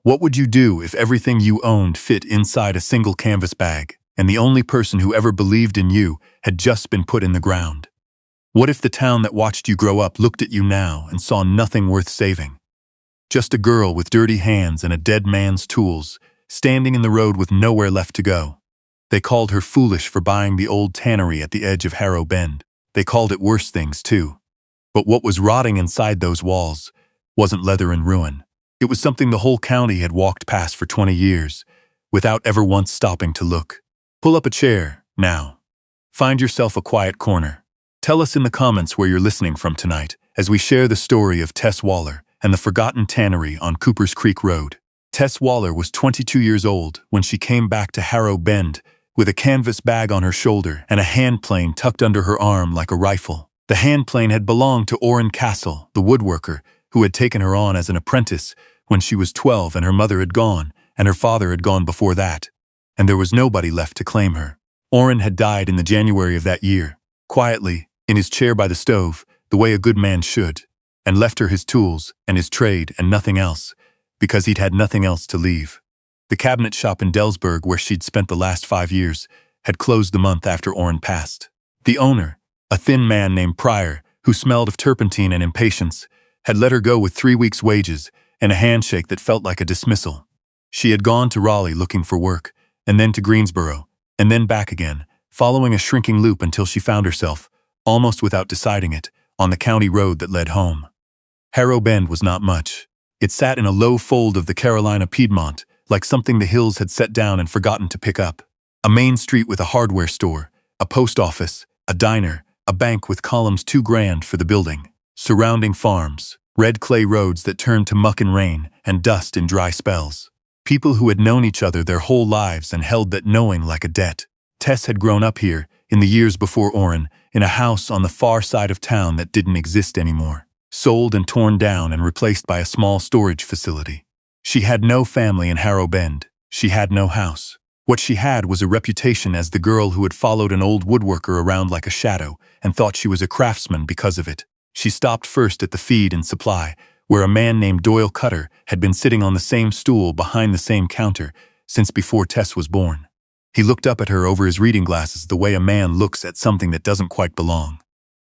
What would you do if everything you owned fit inside a single canvas bag, and the only person who ever believed in you had just been put in the ground? What if the town that watched you grow up looked at you now and saw nothing worth saving? Just a girl with dirty hands and a dead man's tools, standing in the road with nowhere left to go. They called her foolish for buying the old tannery at the edge of Harrow Bend. They called it worse things too. But what was rotting inside those walls wasn't leather and ruin. It was something the whole county had walked past for 20 years, without ever once stopping to look. Pull up a chair, now. Find yourself a quiet corner. Tell us in the comments where you're listening from tonight, as we share the story of Tess Waller and the forgotten tannery on Coopers Creek Road. Tess Waller was 22 years old when she came back to Harrow Bend with a canvas bag on her shoulder and a hand plane tucked under her arm like a rifle. The hand plane had belonged to Orrin Castle, the woodworker, who had taken her on as an apprentice when she was 12 and her mother had gone, and her father had gone before that, and there was nobody left to claim her. Orrin had died in the January of that year, quietly, in his chair by the stove, the way a good man should, and left her his tools and his trade and nothing else, because he'd had nothing else to leave. The cabinet shop in Delsberg, where she'd spent the last 5 years, had closed the month after Orrin passed. The owner, a thin man named Pryor, who smelled of turpentine and impatience, had let her go with 3 weeks' wages and a handshake that felt like a dismissal. She had gone to Raleigh looking for work, and then to Greensboro, and then back again, following a shrinking loop until she found herself, almost without deciding it, on the county road that led home. Harrow Bend was not much. It sat in a low fold of the Carolina Piedmont, like something the hills had set down and forgotten to pick up. A main street with a hardware store, a post office, a diner, a bank with columns too grand for the building, surrounding farms, red clay roads that turned to muck in rain and dust in dry spells. People who had known each other their whole lives and held that knowing like a debt. Tess had grown up here, in the years before Orrin, in a house on the far side of town that didn't exist anymore, sold and torn down and replaced by a small storage facility. She had no family in Harrow Bend. She had no house. What she had was a reputation as the girl who had followed an old woodworker around like a shadow and thought she was a craftsman because of it. She stopped first at the feed and supply, where a man named Doyle Cutter had been sitting on the same stool behind the same counter since before Tess was born. He looked up at her over his reading glasses the way a man looks at something that doesn't quite belong.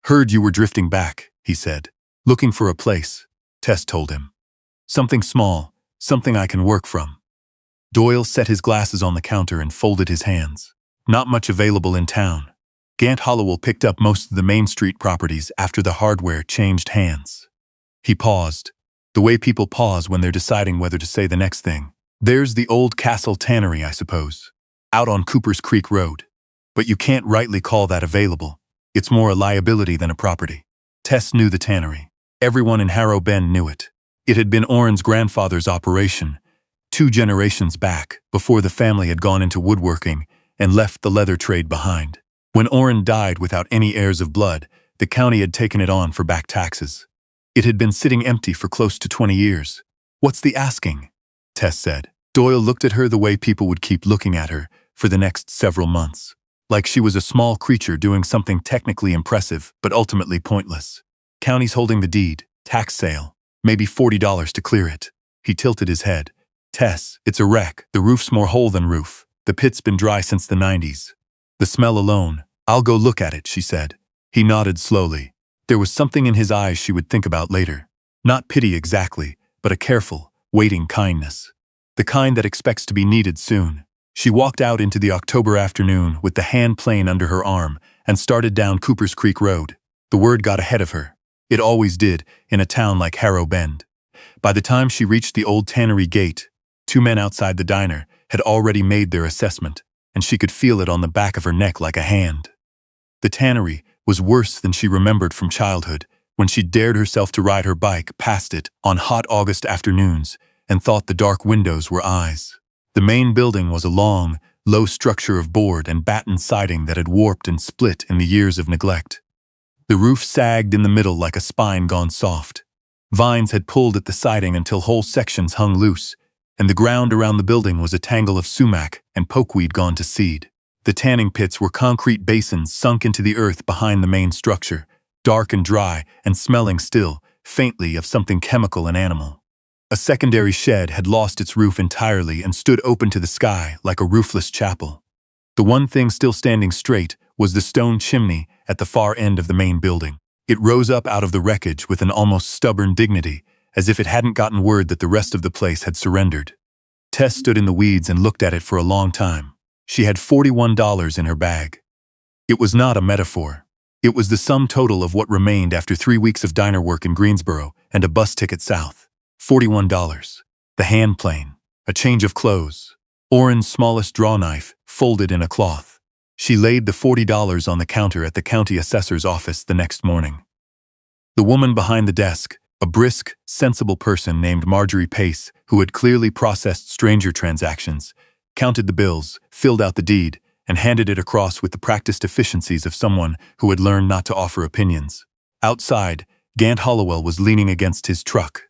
"Heard you were drifting back," he said. "Looking for a place," Tess told him. "Something small, something I can work from." Doyle set his glasses on the counter and folded his hands. "Not much available in town." Gant Hollowell picked up most of the Main Street properties after the hardware changed hands. He paused, the way people pause when they're deciding whether to say the next thing. "There's the old Castle Tannery, I suppose, out on Coopers Creek Road. But you can't rightly call that available. It's more a liability than a property." Tess knew the tannery. Everyone in Harrow Bend knew it. It had been Orrin's grandfather's operation, 2 generations back, before the family had gone into woodworking and left the leather trade behind. When Orrin died without any heirs of blood, the county had taken it on for back taxes. It had been sitting empty for close to 20 years. "What's the asking?" Tess said. Doyle looked at her the way people would keep looking at her for the next several months, like she was a small creature doing something technically impressive but ultimately pointless. "County's holding the deed, tax sale, maybe $40 to clear it." He tilted his head. "Tess, it's a wreck. The roof's more hole than roof. The pit's been dry since the 90s. The smell alone." "I'll go look at it," she said. He nodded slowly. There was something in his eyes she would think about later. Not pity exactly, but a careful, waiting kindness. The kind that expects to be needed soon. She walked out into the October afternoon with the hand plane under her arm and started down Coopers Creek Road. The word got ahead of her. It always did in a town like Harrow Bend. By the time she reached the old tannery gate, 2 men outside the diner had already made their assessment, and she could feel it on the back of her neck like a hand. The tannery was worse than she remembered from childhood, when she dared herself to ride her bike past it on hot August afternoons and thought the dark windows were eyes. The main building was a long, low structure of board and batten siding that had warped and split in the years of neglect. The roof sagged in the middle like a spine gone soft. Vines had pulled at the siding until whole sections hung loose, and the ground around the building was a tangle of sumac and pokeweed gone to seed. The tanning pits were concrete basins sunk into the earth behind the main structure, dark and dry and smelling still, faintly, of something chemical and animal. A secondary shed had lost its roof entirely and stood open to the sky like a roofless chapel. The one thing still standing straight was the stone chimney at the far end of the main building. It rose up out of the wreckage with an almost stubborn dignity, as if it hadn't gotten word that the rest of the place had surrendered. Tess stood in the weeds and looked at it for a long time. She had $41 in her bag. It was not a metaphor. It was the sum total of what remained after 3 weeks of diner work in Greensboro and a bus ticket south. $41. The hand plane. A change of clothes. Orrin's smallest draw knife, folded in a cloth. She laid the $40 on the counter at the county assessor's office the next morning. The woman behind the desk, a brisk, sensible person named Marjorie Pace, who had clearly processed stranger transactions, counted the bills, filled out the deed, and handed it across with the practiced efficiencies of someone who had learned not to offer opinions. Outside, Gant Hollowell was leaning against his truck.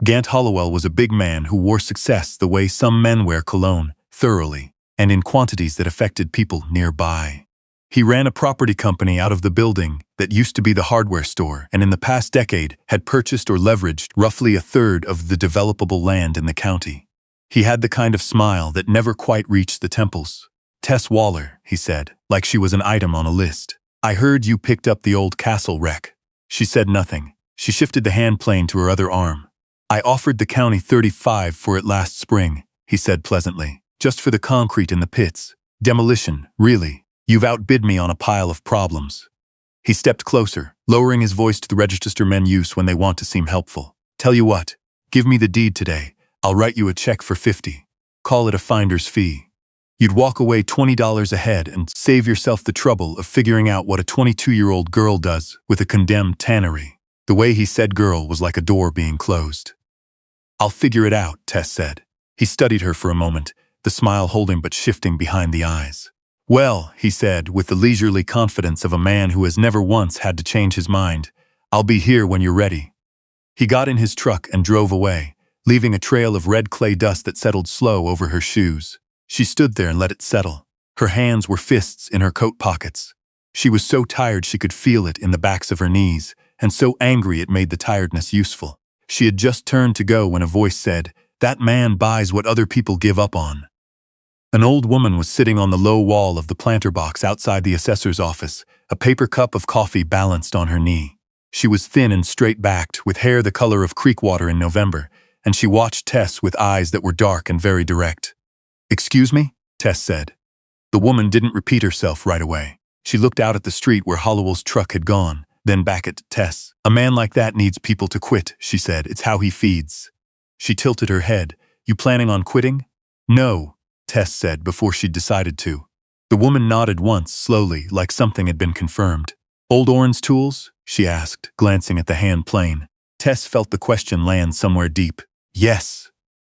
Gant Hollowell was a big man who wore success the way some men wear cologne, thoroughly, and in quantities that affected people nearby. He ran a property company out of the building that used to be the hardware store and in the past decade had purchased or leveraged roughly a third of the developable land in the county. He had the kind of smile that never quite reached the temples. "Tess Waller," he said, like she was an item on a list. "I heard you picked up the old castle wreck." She said nothing. She shifted the hand plane to her other arm. "I offered the county $35 for it last spring," he said pleasantly. "Just for the concrete in the pits. Demolition, really. You've outbid me on a pile of problems." He stepped closer, lowering his voice to the register men use when they want to seem helpful. "Tell you what, give me the deed today. I'll write you a check for $50. Call it a finder's fee. You'd walk away $20 ahead and save yourself the trouble of figuring out what a 22-year-old girl does with a condemned tannery." The way he said girl was like a door being closed. "I'll figure it out," Tess said. He studied her for a moment, the smile holding but shifting behind the eyes. "Well," he said, with the leisurely confidence of a man who has never once had to change his mind, "I'll be here when you're ready." He got in his truck and drove away, leaving a trail of red clay dust that settled slow over her shoes. She stood there and let it settle. Her hands were fists in her coat pockets. She was so tired she could feel it in the backs of her knees, and so angry it made the tiredness useful. She had just turned to go when a voice said, "That man buys what other people give up on." An old woman was sitting on the low wall of the planter box outside the assessor's office, a paper cup of coffee balanced on her knee. She was thin and straight-backed, with hair the color of creek water in November, and she watched Tess with eyes that were dark and very direct. "Excuse me?" Tess said. The woman didn't repeat herself right away. She looked out at the street where Hollowell's truck had gone, then back at Tess. "A man like that needs people to quit," she said. "It's how he feeds." She tilted her head. "You planning on quitting?" "No," Tess said before she'd decided to. The woman nodded once, slowly, like something had been confirmed. "Old Orrin's tools?" she asked, glancing at the hand plane. Tess felt the question land somewhere deep. "Yes."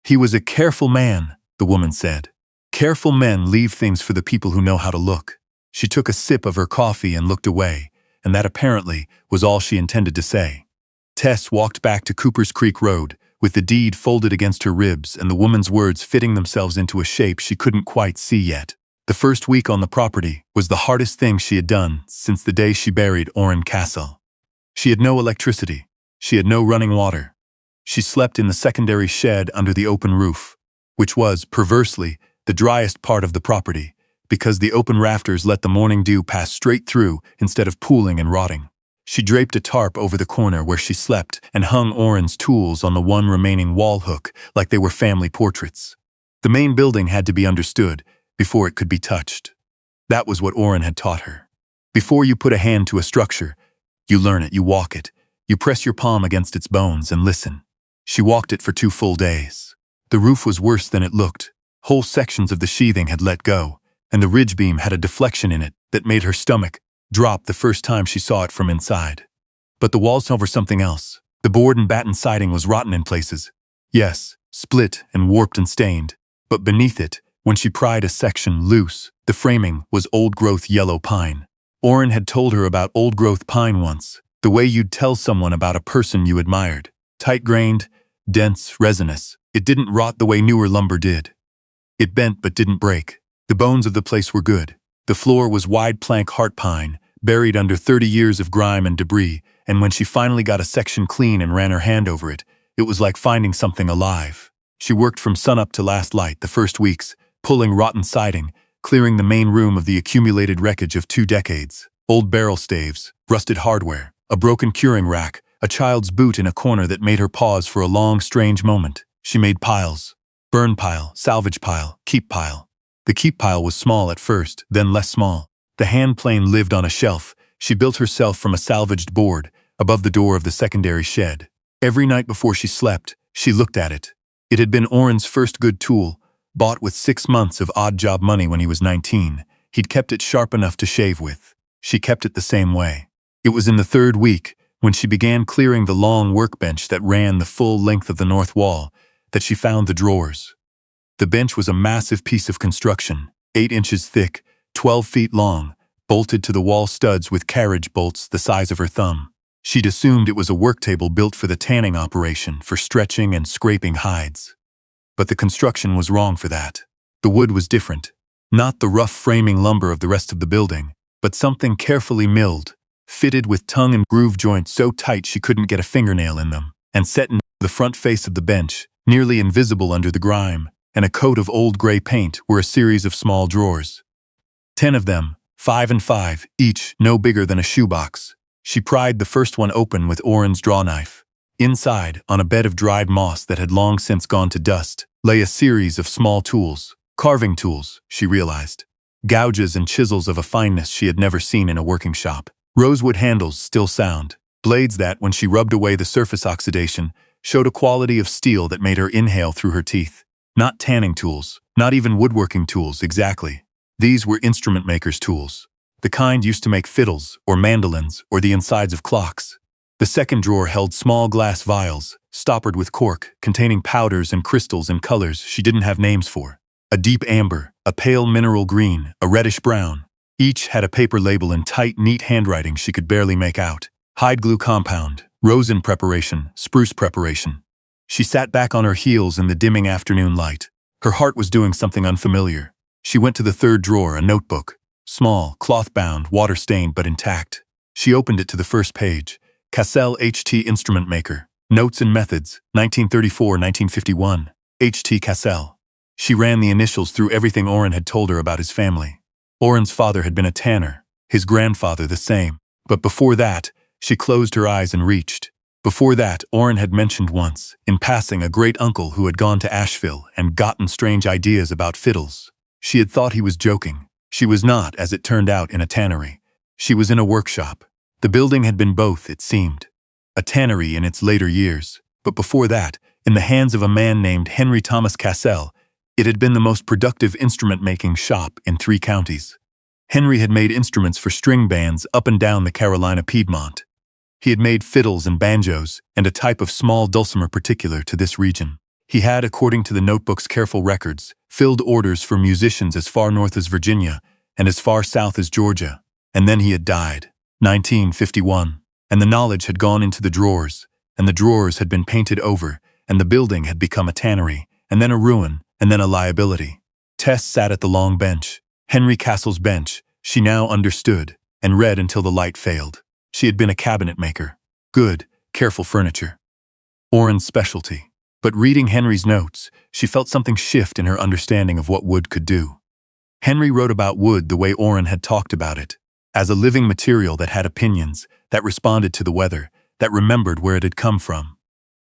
"He was a careful man," the woman said. "Careful men leave things for the people who know how to look." She took a sip of her coffee and looked away, and that apparently was all she intended to say. Tess walked back to Cooper's Creek Road, with the deed folded against her ribs and the woman's words fitting themselves into a shape she couldn't quite see yet. The first week on the property was the hardest thing she had done since the day she buried Orrin Castle. She had no electricity. She had no running water. She slept in the secondary shed under the open roof, which was, perversely, the driest part of the property, because the open rafters let the morning dew pass straight through instead of pooling and rotting. She draped a tarp over the corner where she slept and hung Orrin's tools on the one remaining wall hook like they were family portraits. The main building had to be understood before it could be touched. That was what Orrin had taught her. Before you put a hand to a structure, you learn it, you walk it, you press your palm against its bones and listen. She walked it for 2 full days. The roof was worse than it looked. Whole sections of the sheathing had let go, and the ridge beam had a deflection in it that made her stomach drop the first time she saw it from inside. But the walls were something else. The board and batten siding was rotten in places. Yes, split and warped and stained. But beneath it, when she pried a section loose, the framing was old-growth yellow pine. Orrin had told her about old-growth pine once, the way you'd tell someone about a person you admired. Tight-grained, dense, resinous. It didn't rot the way newer lumber did. It bent but didn't break. The bones of the place were good. The floor was wide plank heart pine, buried under 30 years of grime and debris, and when she finally got a section clean and ran her hand over it, It was like finding something alive. She worked from sunup to last light the first weeks, pulling rotten siding, clearing the main room of the accumulated wreckage of 2 decades. Old barrel staves, rusted hardware, a broken curing rack, a child's boot in a corner that made her pause for a long, strange moment. She made piles. Burn pile, salvage pile, keep pile. The keep pile was small at first, then less small. The hand plane lived on a shelf. She built herself from a salvaged board, above the door of the secondary shed. Every night before she slept, she looked at it. It had been Oren's first good tool, bought with 6 months of odd job money when he was 19. He'd kept it sharp enough to shave with. She kept it the same way. It was in the 3rd week, when she began clearing the long workbench that ran the full length of the north wall, that she found the drawers. The bench was a massive piece of construction, 8 inches thick, 12 feet long, bolted to the wall studs with carriage bolts the size of her thumb. She'd assumed it was a work table built for the tanning operation, for stretching and scraping hides. But the construction was wrong for that. The wood was different. Not the rough framing lumber of the rest of the building, but something carefully milled, fitted with tongue and groove joints so tight she couldn't get a fingernail in them, and set in the front face of the bench, nearly invisible under the grime, and a coat of old gray paint were a series of small drawers. 10 of them, 5 and 5, each no bigger than a shoebox. She pried the first one open with Oren's draw knife. Inside, on a bed of dried moss that had long since gone to dust, lay a series of small tools. Carving tools, she realized. Gouges and chisels of a fineness she had never seen in a working shop. Rosewood handles, still sound. Blades that, when she rubbed away the surface oxidation, showed a quality of steel that made her inhale through her teeth. Not tanning tools, not even woodworking tools exactly. These were instrument makers' tools. The kind used to make fiddles, or mandolins, or the insides of clocks. The second drawer held small glass vials, stoppered with cork, containing powders and crystals in colors she didn't have names for. A deep amber, a pale mineral green, a reddish brown. Each had a paper label in tight, neat handwriting she could barely make out. Hide glue compound, rosin preparation, spruce preparation. She sat back on her heels in the dimming afternoon light. Her heart was doing something unfamiliar. She went to the 3rd drawer, a notebook. Small, cloth-bound, water-stained but intact. She opened it to the first page. Cassell H.T. Instrument Maker. Notes and Methods, 1934-1951. H.T. Cassell. She ran the initials through everything Oren had told her about his family. Oren's father had been a tanner, his grandfather the same. But before that, she closed her eyes and reached. Before that, Oren had mentioned once, in passing, a great-uncle who had gone to Asheville and gotten strange ideas about fiddles. She had thought he was joking. She was not, as it turned out, in a tannery. She was in a workshop. The building had been both, it seemed. A tannery in its later years, but before that, in the hands of a man named Henry Thomas Cassell, it had been the most productive instrument-making shop in 3 counties. Henry had made instruments for string bands up and down the Carolina Piedmont. He had made fiddles and banjos, and a type of small dulcimer particular to this region. He had, according to the notebook's careful records, filled orders for musicians as far north as Virginia and as far south as Georgia. And then he had died, 1951, and the knowledge had gone into the drawers, and the drawers had been painted over, and the building had become a tannery, and then a ruin, and then a liability. Tess sat at the long bench, Henry Cassell's bench, she now understood, and read until the light failed. She had been a cabinet maker. Good, careful furniture. Oren's specialty. But reading Henry's notes, she felt something shift in her understanding of what wood could do. Henry wrote about wood the way Oren had talked about it, as a living material that had opinions, that responded to the weather, that remembered where it had come from.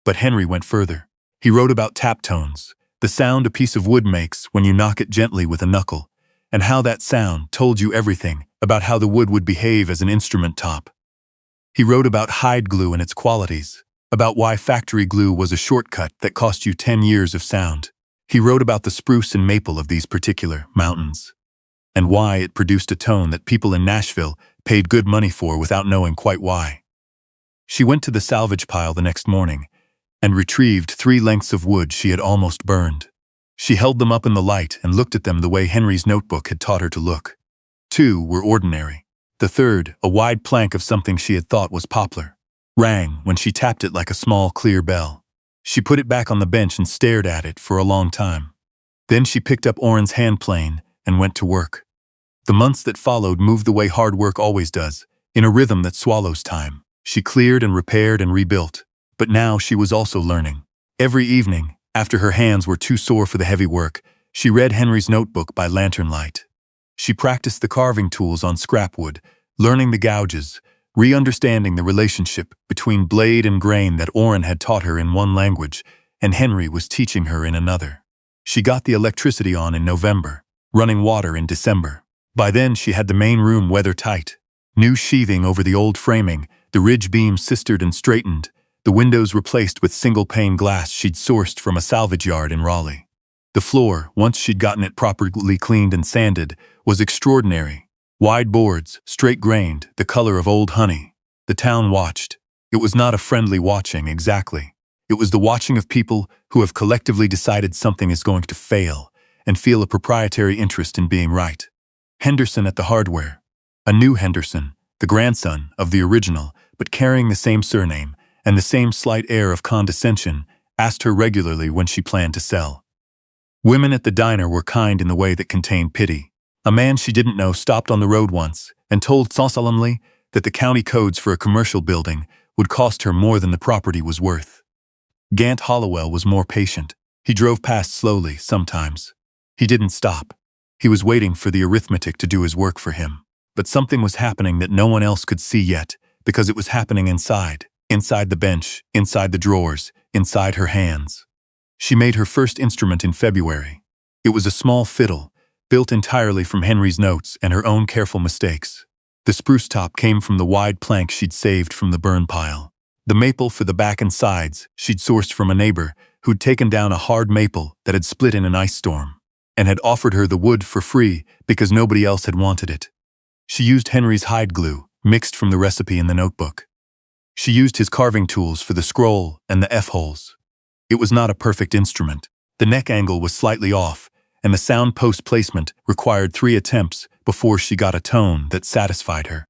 But Henry went further. He wrote about tap tones, the sound a piece of wood makes when you knock it gently with a knuckle, and how that sound told you everything about how the wood would behave as an instrument top. He wrote about hide glue and its qualities, about why factory glue was a shortcut that cost you 10 years of sound. He wrote about the spruce and maple of these particular mountains, and why it produced a tone that people in Nashville paid good money for without knowing quite why. She went to the salvage pile the next morning and retrieved 3 lengths of wood she had almost burned. She held them up in the light and looked at them the way Henry's notebook had taught her to look. 2 were ordinary. The third, a wide plank of something she had thought was poplar, rang when she tapped it like a small, clear bell. She put it back on the bench and stared at it for a long time. Then she picked up Oren's hand plane and went to work. The months that followed moved the way hard work always does, in a rhythm that swallows time. She cleared and repaired and rebuilt. But now she was also learning. Every evening, after her hands were too sore for the heavy work, she read Henry's notebook by lantern light. She practiced the carving tools on scrap wood, learning the gouges, re-understanding the relationship between blade and grain that Orrin had taught her in one language, and Henry was teaching her in another. She got the electricity on in November, running water in December. By then she had the main room weather-tight. New sheathing over the old framing, the ridge beams sistered and straightened, the windows replaced with single-pane glass she'd sourced from a salvage yard in Raleigh. The floor, once she'd gotten it properly cleaned and sanded, was extraordinary. Wide boards, straight-grained, the color of old honey. The town watched. It was not a friendly watching, exactly. It was the watching of people who have collectively decided something is going to fail and feel a proprietary interest in being right. Henderson at the hardware. A new Henderson, the grandson of the original, but carrying the same surname and the same slight air of condescension, asked her regularly when she planned to sell. Women at the diner were kind in the way that contained pity. A man she didn't know stopped on the road once and told solemnly that the county codes for a commercial building would cost her more than the property was worth. Gant Hollowell was more patient. He drove past slowly, sometimes. He didn't stop. He was waiting for the arithmetic to do his work for him. But something was happening that no one else could see yet, because it was happening inside the bench, inside the drawers, inside her hands. She made her first instrument in February. It was a small fiddle, built entirely from Henry's notes and her own careful mistakes. The spruce top came from the wide plank she'd saved from the burn pile. The maple for the back and sides she'd sourced from a neighbor who'd taken down a hard maple that had split in an ice storm, and had offered her the wood for free because nobody else had wanted it. She used Henry's hide glue, mixed from the recipe in the notebook. She used his carving tools for the scroll and the F-holes. It was not a perfect instrument. The neck angle was slightly off, and the sound post placement required 3 attempts before she got a tone that satisfied her.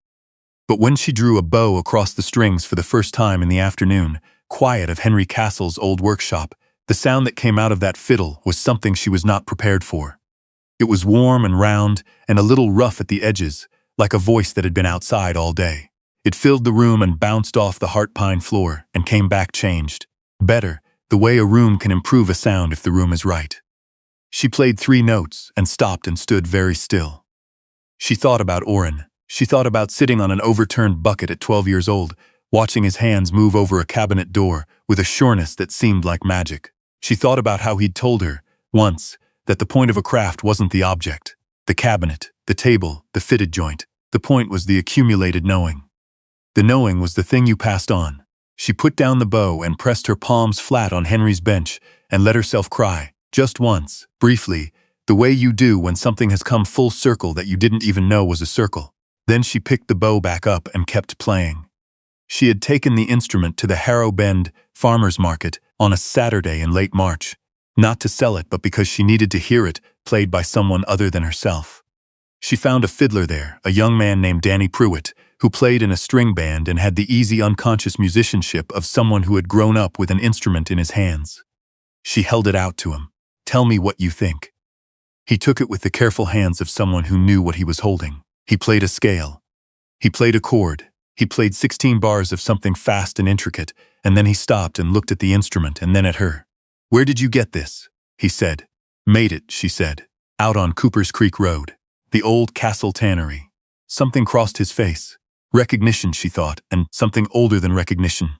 But when she drew a bow across the strings for the first time in the afternoon, quiet of Henry Castle's old workshop, the sound that came out of that fiddle was something she was not prepared for. It was warm and round and a little rough at the edges, like a voice that had been outside all day. It filled the room and bounced off the heart pine floor and came back changed. Better, the way a room can improve a sound if the room is right. She played 3 notes and stopped and stood very still. She thought about Orrin. She thought about sitting on an overturned bucket at 12 years old, watching his hands move over a cabinet door with a sureness that seemed like magic. She thought about how he'd told her, once, that the point of a craft wasn't the object, the cabinet, the table, the fitted joint. The point was the accumulated knowing. The knowing was the thing you passed on. She put down the bow and pressed her palms flat on Henry's bench and let herself cry, just once, briefly, the way you do when something has come full circle that you didn't even know was a circle. Then she picked the bow back up and kept playing. She had taken the instrument to the Harrow Bend farmers market on a Saturday in late March, not to sell it but because she needed to hear it played by someone other than herself. She found a fiddler there, a young man named Danny Pruitt, who played in a string band and had the easy unconscious musicianship of someone who had grown up with an instrument in his hands. She held it out to him. "Tell me what you think." He took it with the careful hands of someone who knew what he was holding. He played a scale. He played a chord. He played 16 bars of something fast and intricate, and then he stopped and looked at the instrument and then at her. "Where did you get this?" he said. "Made it," she said. "Out on Cooper's Creek Road. The old Castle Tannery." Something crossed his face. Recognition, she thought, and something older than recognition.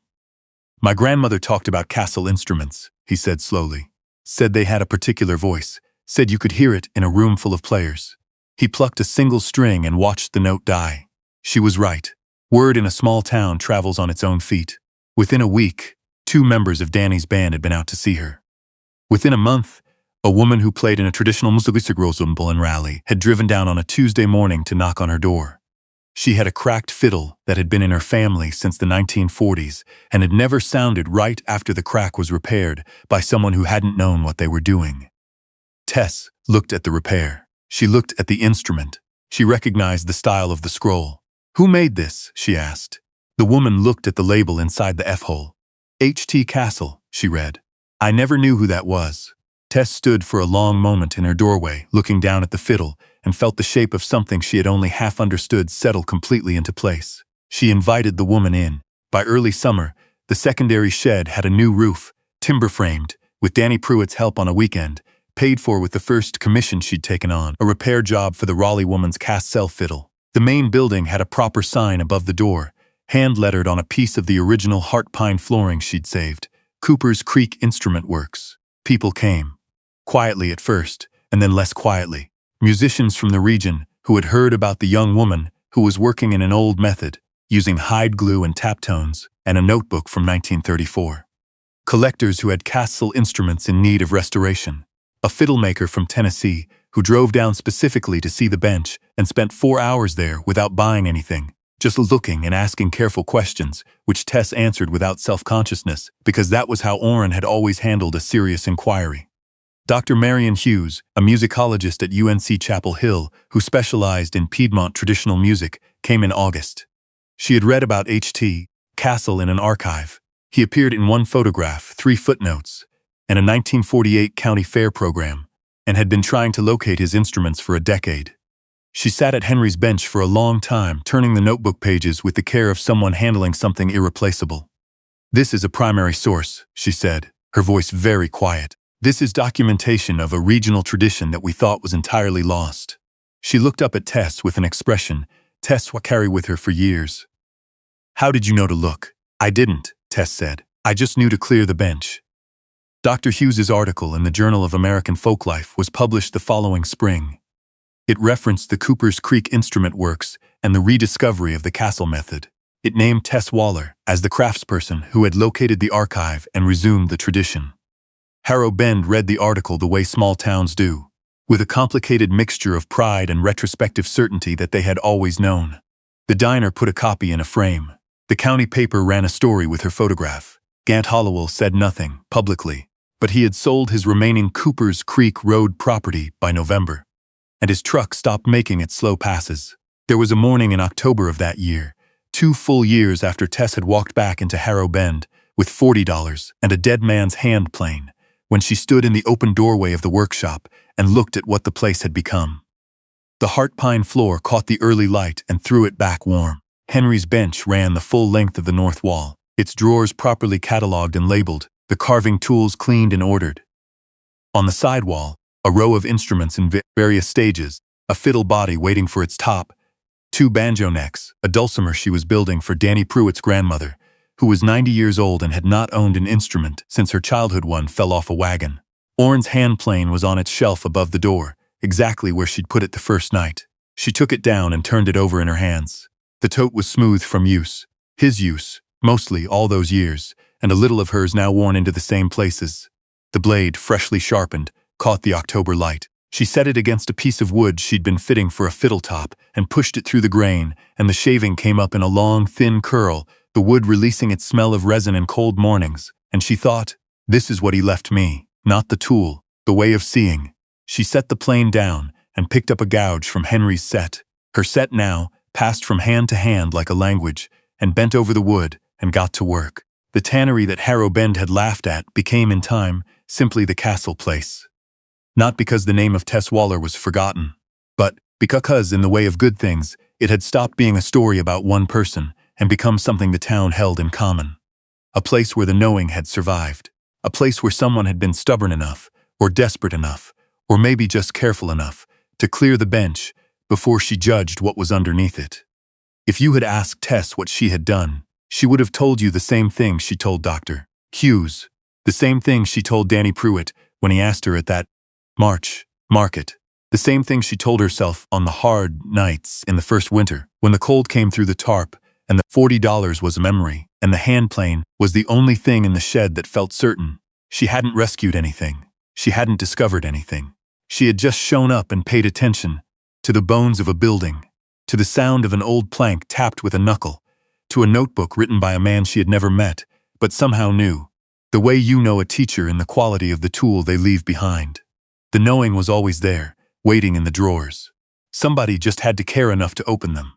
"My grandmother talked about Castle instruments," he said slowly. "Said they had a particular voice. Said you could hear it in a room full of players." He plucked a single string and watched the note die. She was right. Word in a small town travels on its own feet. Within a week, 2 members of Danny's band had been out to see her. Within a month, a woman who played in a traditional musikensemble in Raleigh had driven down on a Tuesday morning to knock on her door. She had a cracked fiddle that had been in her family since the 1940s and had never sounded right after the crack was repaired by someone who hadn't known what they were doing. Tess looked at the repair. She looked at the instrument. She recognized the style of the scroll. "Who made this?" she asked. The woman looked at the label inside the F-hole. "H.T. Castle," she read. "I never knew who that was." Tess stood for a long moment in her doorway, looking down at the fiddle, and felt the shape of something she had only half understood settle completely into place. She invited the woman in. By early summer, The secondary shed had a new roof, timber-framed, with Danny Pruitt's help on a weekend, paid for with the first commission she'd taken on, a repair job for the Raleigh woman's cast cell fiddle. The main building had a proper sign above the door, hand-lettered on a piece of the original heart pine flooring she'd saved, Cooper's Creek Instrument Works. People came. Quietly at first, and then less quietly. Musicians from the region who had heard about the young woman who was working in an old method, using hide glue and tap tones, and a notebook from 1934. Collectors who had castle instruments in need of restoration. A fiddlemaker from Tennessee who drove down specifically to see the bench and spent 4 hours there without buying anything, just looking and asking careful questions, which Tess answered without self-consciousness, because that was how Orrin had always handled a serious inquiry. Dr. Marion Hughes, a musicologist at UNC Chapel Hill who specialized in Piedmont traditional music, came in August. She had read about H.T. Castle in an archive. He appeared in one photograph, 3 footnotes, and a 1948 county fair program, and had been trying to locate his instruments for a decade. She sat at Henry's bench for a long time, turning the notebook pages with the care of someone handling something irreplaceable. "This is a primary source," she said, her voice very quiet. "This is documentation of a regional tradition that we thought was entirely lost." She looked up at Tess with an expression Tess would carry with her for years. "How did you know to look?" "I didn't," Tess said. "I just knew to clear the bench." Dr. Hughes's article in the Journal of American Folklife was published the following spring. It referenced the Cooper's Creek Instrument Works and the rediscovery of the Castle method. It named Tess Waller as the craftsperson who had located the archive and resumed the tradition. Harrow Bend read the article the way small towns do, with a complicated mixture of pride and retrospective certainty that they had always known. The diner put a copy in a frame. The county paper ran a story with her photograph. Gant Hollowell said nothing, publicly, but he had sold his remaining Cooper's Creek Road property by November, and his truck stopped making its slow passes. There was a morning in October of that year, 2 full years after Tess had walked back into Harrow Bend with $40 and a dead man's hand plane, when she stood in the open doorway of the workshop and looked at what the place had become. The heart pine floor caught the early light and threw it back warm. Henry's bench ran the full length of the north wall, its drawers properly cataloged and labeled, the carving tools cleaned and ordered. On the side wall, a row of instruments in various stages, a fiddle body waiting for its top, 2 banjo necks, a dulcimer she was building for Danny Pruitt's grandmother, who was 90 years old and had not owned an instrument since her childhood one fell off a wagon. Orrin's hand plane was on its shelf above the door, exactly where she'd put it the first night. She took it down and turned it over in her hands. The tote was smooth from use, his use, mostly all those years, and a little of hers now worn into the same places. The blade, freshly sharpened, caught the October light. She set it against a piece of wood she'd been fitting for a fiddle top and pushed it through the grain, and the shaving came up in a long, thin curl, the wood releasing its smell of resin in cold mornings, and she thought, this is what he left me, not the tool, the way of seeing. She set the plane down and picked up a gouge from Henry's set. Her set now passed from hand to hand like a language, and bent over the wood and got to work. The tannery that Harrow Bend had laughed at became in time simply the Castle place. Not because the name of Tess Waller was forgotten, but because, in the way of good things, it had stopped being a story about one person and become something the town held in common. A place where the knowing had survived. A place where someone had been stubborn enough, or desperate enough, or maybe just careful enough, to clear the bench before she judged what was underneath it. If you had asked Tess what she had done, she would have told you the same thing she told Dr. Hughes, the same thing she told Danny Pruitt when he asked her at that March market, the same thing she told herself on the hard nights in the first winter, when the cold came through the tarp, and the $40 was a memory, and the hand plane was the only thing in the shed that felt certain. She hadn't rescued anything. She hadn't discovered anything. She had just shown up and paid attention to the bones of a building, to the sound of an old plank tapped with a knuckle, to a notebook written by a man she had never met, but somehow knew, the way you know a teacher in the quality of the tool they leave behind. The knowing was always there, waiting in the drawers. Somebody just had to care enough to open them.